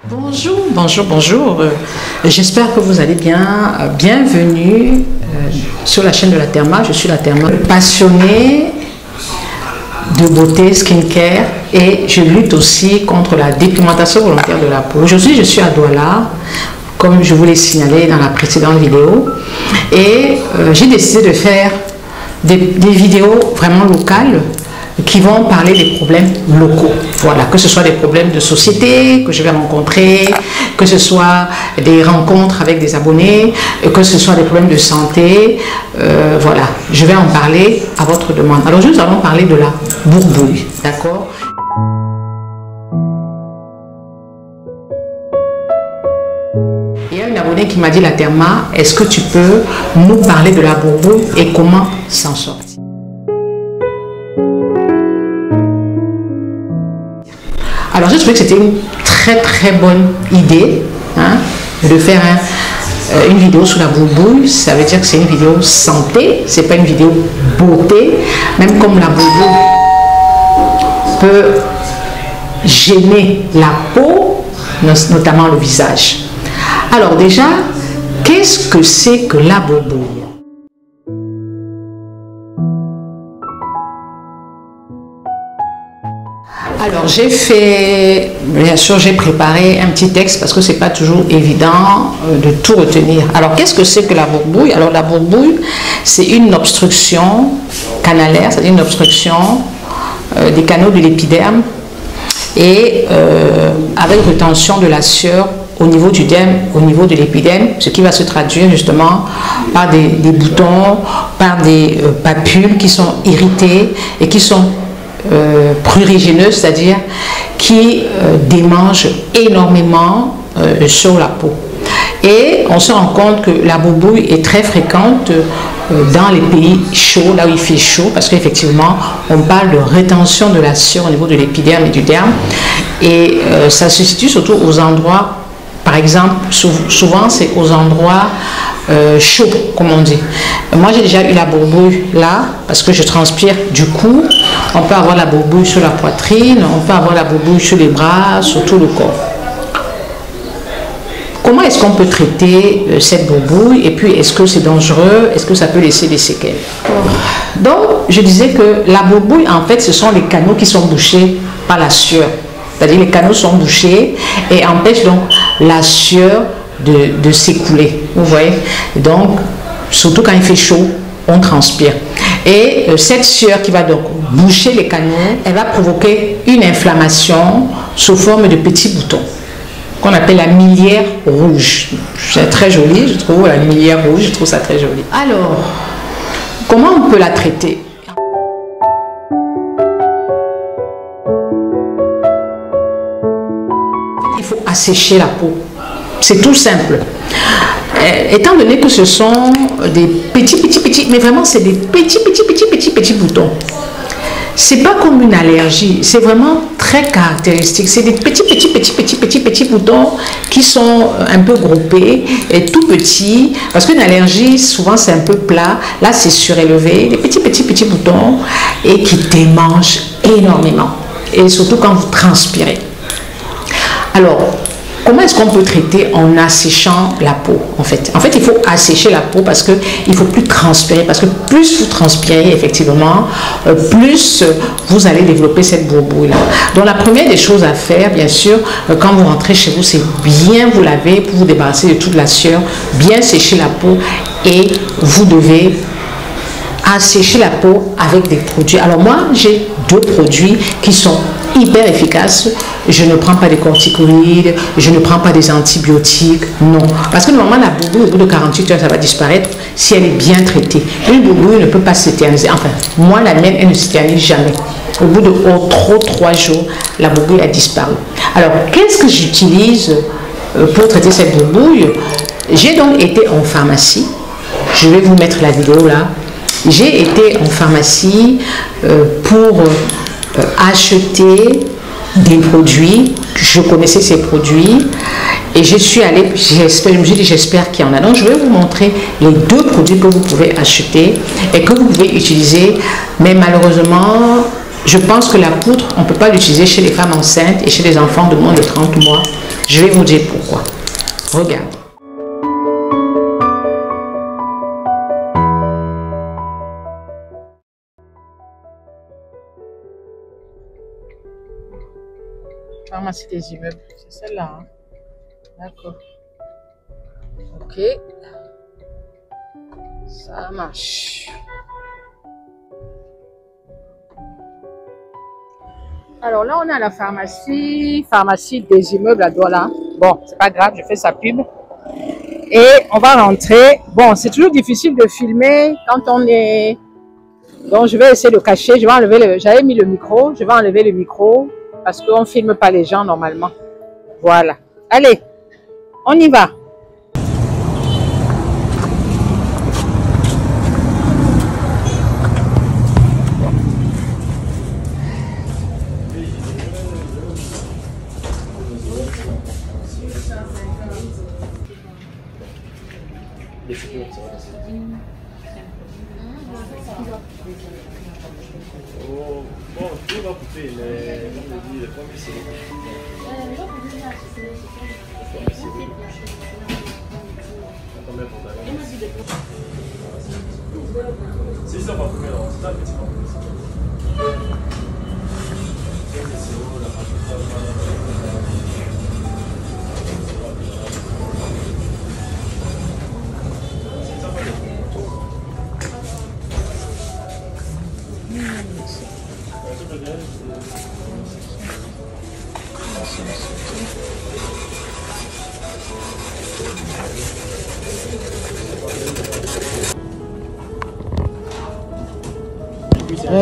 Bonjour, bonjour, bonjour. J'espère que vous allez bien. Bienvenue sur la chaîne de la Therma. Je suis la Therma, passionnée de beauté, skincare, et je lutte aussi contre la dépigmentation volontaire de la peau. Aujourd'hui, je suis à Douala, comme je vous l'ai signalé dans la précédente vidéo, et j'ai décidé de faire des vidéos vraiment locales qui vont parler des problèmes locaux. Voilà, que ce soit des problèmes de société que je vais rencontrer, que ce soit des rencontres avec des abonnés, que ce soit des problèmes de santé. Voilà, je vais en parler à votre demande. Alors, nous allons parler de la bourbouille, d'accord? Il y a une abonnée qui m'a dit, la Therma, est-ce que tu peux nous parler de la bourbouille et comment s'en sortir? Alors, j'ai trouvé que c'était une très bonne idée, hein, de faire une vidéo sur la bourbouille. Ça veut dire que c'est une vidéo santé, c'est pas une vidéo beauté, même comme la bourbouille peut gêner la peau, notamment le visage. Alors déjà, qu'est-ce que c'est que la bourbouille? Alors, bien sûr, j'ai préparé un petit texte parce que c'est pas toujours évident de tout retenir. Alors, qu'est-ce que c'est que la bourbouille? Alors, la bourbouille, c'est une obstruction canalaire, c'est-à-dire une obstruction des canaux de l'épiderme et avec rétention de la sueur au niveau du derme, au niveau de l'épiderme, ce qui va se traduire justement par des boutons, par des papules qui sont irritées et qui sont prurigineux, c'est-à-dire qui démangent énormément sur la peau. Et on se rend compte que la bourbouille est très fréquente dans les pays chauds, là où il fait chaud, parce qu'effectivement, on parle de rétention de la sueur au niveau de l'épiderme et du derme. Et ça se situe surtout aux endroits, par exemple, souvent c'est aux endroits chauds, comme on dit. Moi, j'ai déjà eu la bourbouille là, parce que je transpire du cou. On peut avoir la bourbouille sur la poitrine, on peut avoir la bourbouille sur les bras, sur tout le corps. Comment est-ce qu'on peut traiter cette bourbouille? Et puis, est-ce que c'est dangereux? Est-ce que ça peut laisser des séquelles? Donc, je disais que la bourbouille, en fait, ce sont les canaux qui sont bouchés par la sueur. C'est-à-dire les canaux sont bouchés et empêchent donc la sueur de s'écouler. Vous voyez? Donc, surtout quand il fait chaud, on transpire. Et cette sueur qui va donc boucher les canaux, elle va provoquer une inflammation sous forme de petits boutons qu'on appelle la milière rouge. C'est très joli, je trouve, la milière rouge, je trouve ça très joli. Alors, comment on peut la traiter? Il faut assécher la peau. C'est tout simple. Étant donné que ce sont des petits, mais vraiment c'est des petits boutons. C'est pas comme une allergie, c'est vraiment très caractéristique. C'est des petits boutons qui sont un peu groupés et tout petits. Parce qu'une allergie, souvent c'est un peu plat. Là, c'est surélevé, des petits boutons et qui démangent énormément. Et surtout quand vous transpirez. Alors, comment est-ce qu'on peut traiter en asséchant la peau en fait? En fait, il faut assécher la peau parce qu'il ne faut plus transpirer. Parce que plus vous transpirez, effectivement, plus vous allez développer cette bourbouille-là. Donc, la première des choses à faire, bien sûr, quand vous rentrez chez vous, c'est bien vous laver pour vous débarrasser de toute la sueur, bien sécher la peau et vous devez assécher la peau avec des produits. Alors moi, j'ai deux produits qui sont hyper efficaces. Je ne prends pas des corticoïdes, je ne prends pas des antibiotiques, non. Parce que normalement, la bourbouille, au bout de 48 heures, ça va disparaître si elle est bien traitée. Une bourbouille ne peut pas s'éterniser. Enfin, moi, la mienne, elle ne s'éternise jamais. Au bout de 3 jours, la bourbouille a disparu. Alors, qu'est-ce que j'utilise pour traiter cette bourbouille? J'ai donc été en pharmacie. Je vais vous mettre la vidéo là. J'ai été en pharmacie pour acheter des produits. Je connaissais ces produits et je suis allée, je me suis dit j'espère qu'il y en a. Donc je vais vous montrer les deux produits que vous pouvez acheter et que vous pouvez utiliser. Mais malheureusement, Je pense que la poudre, on ne peut pas l'utiliser chez les femmes enceintes et chez les enfants de moins de 30 mois. Je vais vous dire pourquoi. Regarde. Pharmacie des immeubles, c'est celle-là. Hein? D'accord. Ok. Ça marche. Alors là, on est à la pharmacie des immeubles à Douala. Bon, c'est pas grave, je fais sa pub. Et on va rentrer. Bon, c'est toujours difficile de filmer quand on est... Donc, je vais essayer de cacher. Je vais enlever le... J'avais mis le micro. Je vais enlever le micro parce qu'on ne filme pas les gens normalement. Voilà. Allez, on y va. Bon, tout va couper, mais comme je dis, le premier c'est si ça va couper, c'est un petit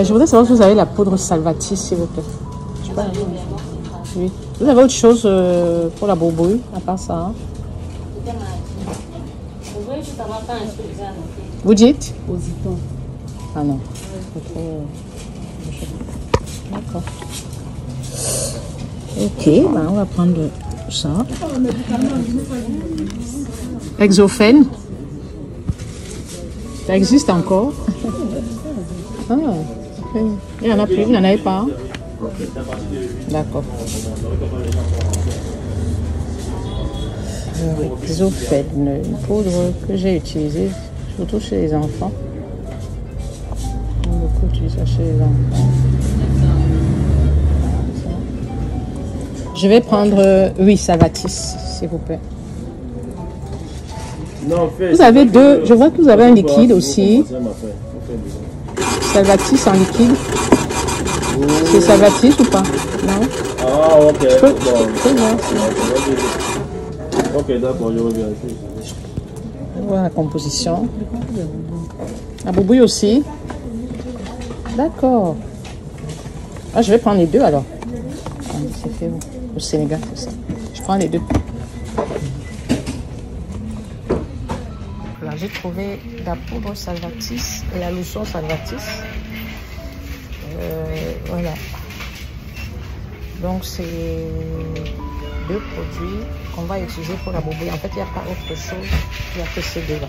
Je voudrais savoir si vous avez la poudre Salvatis, s'il vous plaît. Je sais pas. Oui. Vous avez autre chose pour la boubouille, à part ça? Hein? Vous dites? Ah non. D'accord. Ok, bah on va prendre ça. Exophène. Ça existe encore? Ah, okay. Il n'y en a plus, vous n'en avez pas? D'accord. Exophène, une poudre que j'ai utilisée surtout chez les enfants. On beaucoup utilise ça chez les enfants. Je vais prendre, oui, Salvatis, s'il vous plaît. Non, vous avez deux, je vois que vous avez un liquide aussi. Salvatis en liquide. C'est Salvatis ou pas? Non? Ah, ok. Ok, d'accord, je reviens. Voilà la composition. La boubouille aussi. D'accord. Ah, je vais prendre les deux alors. C'est fait au Sénégal, c'est ça. Je prends les deux. Là, j'ai trouvé la poudre Salvatis et la lotion Salvatis. Voilà. Donc, c'est deux produits qu'on va utiliser pour la boubouille. En fait, il n'y a pas autre chose. Il n'y a que ces deux-là.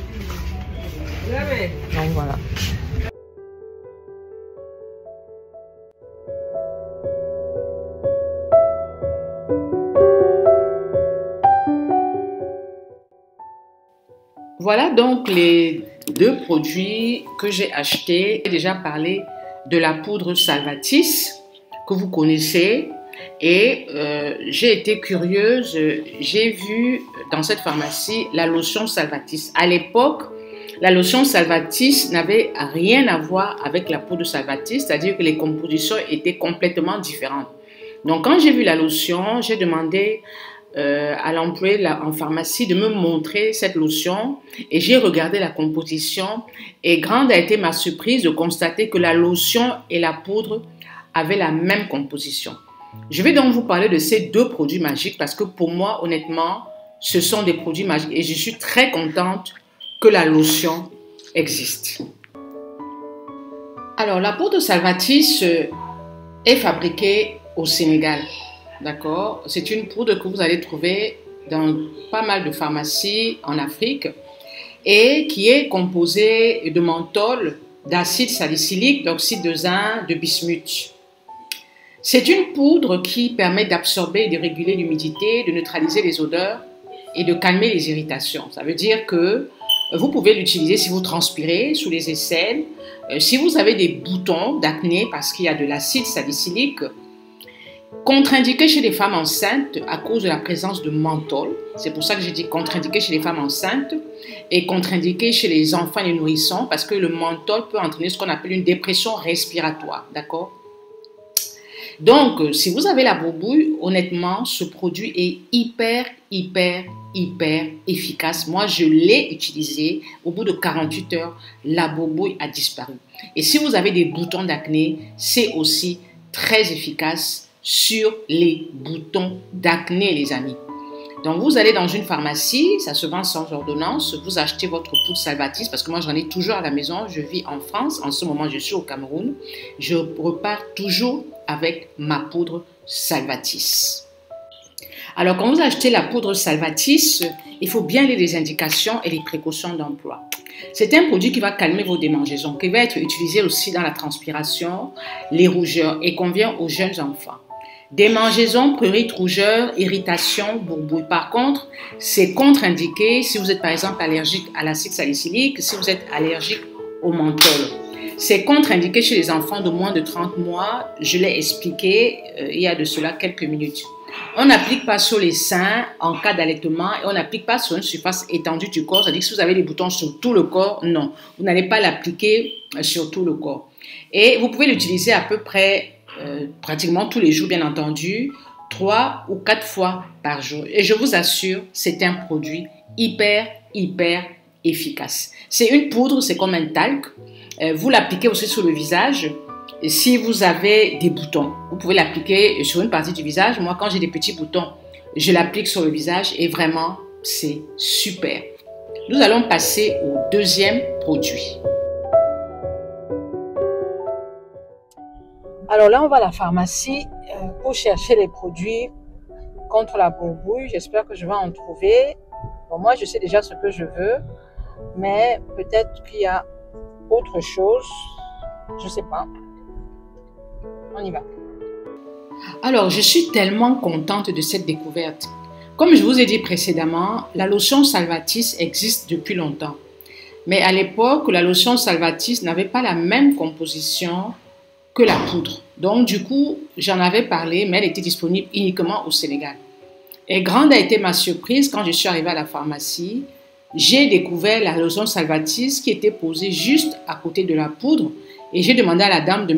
Donc, voilà. Voilà donc les deux produits que j'ai achetés. J'ai déjà parlé de la poudre Salvatis que vous connaissez et j'ai été curieuse. J'ai vu dans cette pharmacie la lotion Salvatis. À l'époque, la lotion Salvatis n'avait rien à voir avec la poudre Salvatis, c'est-à-dire que les compositions étaient complètement différentes. Donc quand j'ai vu la lotion, j'ai demandé à l'employé en pharmacie de me montrer cette lotion et j'ai regardé la composition et grande a été ma surprise de constater que la lotion et la poudre avaient la même composition. Je vais donc vous parler de ces deux produits magiques parce que pour moi, honnêtement, ce sont des produits magiques et je suis très contente que la lotion existe. Alors, la poudre Salvatis est fabriquée au Sénégal. D'accord? C'est une poudre que vous allez trouver dans pas mal de pharmacies en Afrique et qui est composée de menthol, d'acide salicylique, d'oxyde de zinc, de bismuth. C'est une poudre qui permet d'absorber et de réguler l'humidité, de neutraliser les odeurs et de calmer les irritations. Ça veut dire que vous pouvez l'utiliser si vous transpirez sous les aisselles, si vous avez des boutons d'acné parce qu'il y a de l'acide salicylique, contre-indiqué chez les femmes enceintes à cause de la présence de menthol. C'est pour ça que j'ai dit contre-indiqué chez les femmes enceintes et contre-indiqué chez les enfants et les nourrissons parce que le menthol peut entraîner ce qu'on appelle une dépression respiratoire. D'accord? Donc, si vous avez la boubouille, honnêtement, ce produit est hyper efficace. Moi, je l'ai utilisé. Au bout de 48 heures, la boubouille a disparu. Et si vous avez des boutons d'acné, c'est aussi très efficace sur les boutons d'acné, les amis. Donc, vous allez dans une pharmacie, ça se vend sans ordonnance, vous achetez votre poudre Salvatis, parce que moi, j'en ai toujours à la maison, je vis en France, en ce moment, je suis au Cameroun, je repars toujours avec ma poudre Salvatis. Alors, quand vous achetez la poudre Salvatis, il faut bien lire les indications et les précautions d'emploi. C'est un produit qui va calmer vos démangeaisons, qui va être utilisé aussi dans la transpiration, les rougeurs et convient aux jeunes enfants. Démangeaisons, prurite, rougeur, irritation, bourboule. Par contre, c'est contre-indiqué si vous êtes par exemple allergique à l'acide salicylique, si vous êtes allergique au menthol. C'est contre-indiqué chez les enfants de moins de 30 mois. Je l'ai expliqué il y a de cela quelques minutes. On n'applique pas sur les seins en cas d'allaitement et on n'applique pas sur une surface étendue du corps. C'est-à-dire que si vous avez des boutons sur tout le corps, non. Vous n'allez pas l'appliquer sur tout le corps. Et vous pouvez l'utiliser à peu près pratiquement tous les jours, bien entendu, 3 ou 4 fois par jour. Et je vous assure, c'est un produit hyper efficace. C'est une poudre, c'est comme un talc. Vous l'appliquez aussi sur le visage. Et si vous avez des boutons, vous pouvez l'appliquer sur une partie du visage. Moi, quand j'ai des petits boutons, je l'applique sur le visage et vraiment, c'est super. Nous allons passer au deuxième produit. Alors là, on va à la pharmacie pour chercher les produits contre la boubouille. J'espère que je vais en trouver. Bon, moi, je sais déjà ce que je veux, mais peut-être qu'il y a autre chose. Je ne sais pas. On y va. Alors, je suis tellement contente de cette découverte. Comme je vous ai dit précédemment, la lotion Salvatis existe depuis longtemps. Mais à l'époque, la lotion Salvatis n'avait pas la même composition que la poudre. Donc, du coup, j'en avais parlé, mais elle était disponible uniquement au Sénégal. Et grande a été ma surprise quand je suis arrivée à la pharmacie. J'ai découvert la lotion Salvatis qui était posée juste à côté de la poudre. Et j'ai demandé à la dame de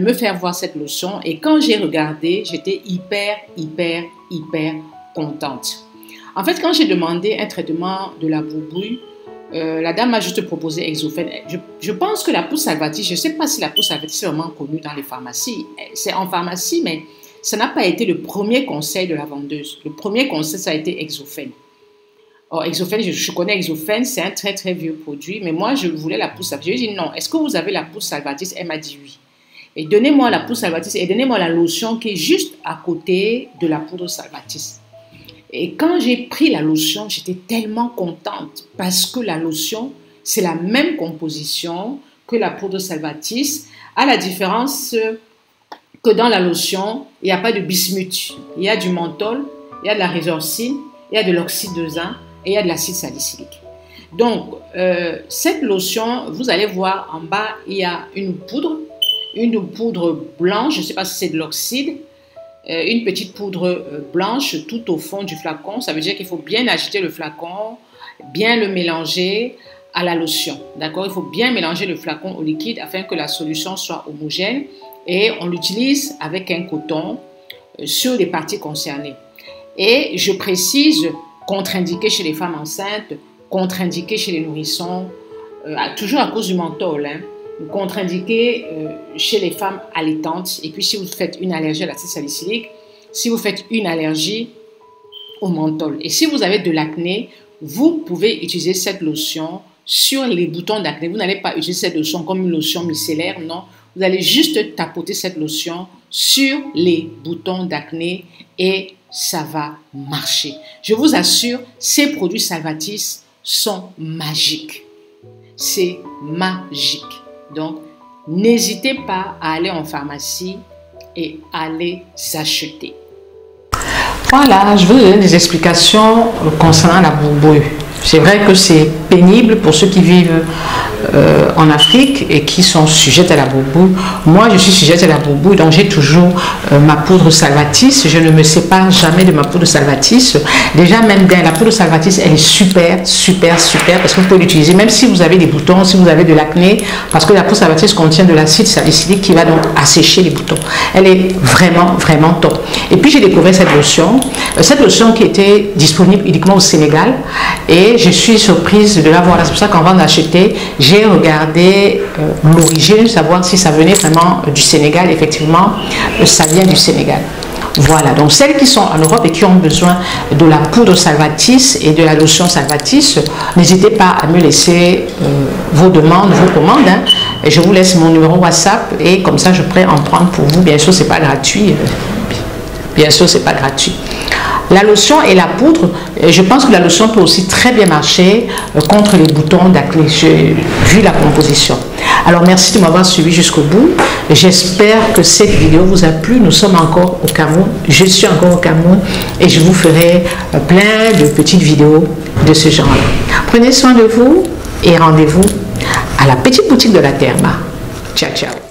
me faire voir cette lotion. Et quand j'ai regardé, j'étais hyper contente. En fait, quand j'ai demandé un traitement de la boubouille, la dame m'a juste proposé Exofène. Je pense que la poudre Salvatis, je ne sais pas si la poudre Salvatis est vraiment connue dans les pharmacies. C'est en pharmacie, mais ça n'a pas été le premier conseil de la vendeuse. Le premier conseil, ça a été Exofène. Or, Exofène, je connais Exofène, c'est un très vieux produit, mais moi, je voulais la poudre Salvatis. J'ai dit non, est-ce que vous avez la poudre Salvatis? Elle m'a dit oui. Et donnez-moi la poudre Salvatis et donnez-moi la lotion qui est juste à côté de la poudre Salvatis. Et quand j'ai pris la lotion, j'étais tellement contente parce que la lotion, c'est la même composition que la poudre Salvatis, à la différence que dans la lotion, il n'y a pas de bismuth. Il y a du menthol, il y a de la résorcine, il y a de l'oxyde de zinc et il y a de l'acide salicylique. Donc, cette lotion, vous allez voir en bas, il y a une poudre blanche, je ne sais pas si c'est de l'oxyde, une petite poudre blanche tout au fond du flacon. Ça veut dire qu'il faut bien agiter le flacon, bien le mélanger à la lotion. D'accord? Il faut bien mélanger le flacon au liquide afin que la solution soit homogène et on l'utilise avec un coton sur les parties concernées. Et je précise, contre-indiqué chez les femmes enceintes, contre-indiqué chez les nourrissons, toujours à cause du menthol, hein. Contre-indiqué chez les femmes allaitantes. Et puis, si vous faites une allergie à l'acide salicylique, si vous faites une allergie au menthol. Et si vous avez de l'acné, vous pouvez utiliser cette lotion sur les boutons d'acné. Vous n'allez pas utiliser cette lotion comme une lotion micellaire, non. Vous allez juste tapoter cette lotion sur les boutons d'acné et ça va marcher. Je vous assure, ces produits Salvatis sont magiques. C'est magique. Donc, n'hésitez pas à aller en pharmacie, et à les acheter. Voilà, je vous donne des explications concernant la boubouille. C'est vrai que c'est pénible pour ceux qui vivent en Afrique et qui sont sujettes à la boubouille. Moi, je suis sujette à la boubouille, donc j'ai toujours ma poudre Salvatis. Je ne me sépare jamais de ma poudre Salvatis. Déjà, même bien, la poudre Salvatis, elle est super, super, super, parce que vous pouvez l'utiliser, même si vous avez des boutons, si vous avez de l'acné, parce que la poudre Salvatis contient de l'acide salicylique qui va donc assécher les boutons. Elle est vraiment, vraiment top. Et puis, j'ai découvert cette lotion qui était disponible uniquement au Sénégal, et je suis surprise de la voir. C'est pour ça qu'avant d'acheter, j'ai regardé l'origine, savoir si ça venait vraiment du Sénégal. Effectivement, ça vient du Sénégal. Voilà, donc celles qui sont en Europe et qui ont besoin de la poudre Salvatis et de la lotion Salvatis, n'hésitez pas à me laisser vos demandes, vos commandes. Hein. Et je vous laisse mon numéro WhatsApp et comme ça, je pourrai en prendre pour vous. Bien sûr, c'est pas gratuit. Bien sûr, c'est pas gratuit. La lotion et la poudre, je pense que la lotion peut aussi très bien marcher contre les boutons d'acné, vu la composition. Alors, merci de m'avoir suivi jusqu'au bout. J'espère que cette vidéo vous a plu. Nous sommes encore au Cameroun. Je suis encore au Cameroun et je vous ferai plein de petites vidéos de ce genre-là. Prenez soin de vous et rendez-vous à la petite boutique de la Therma. Ciao, ciao.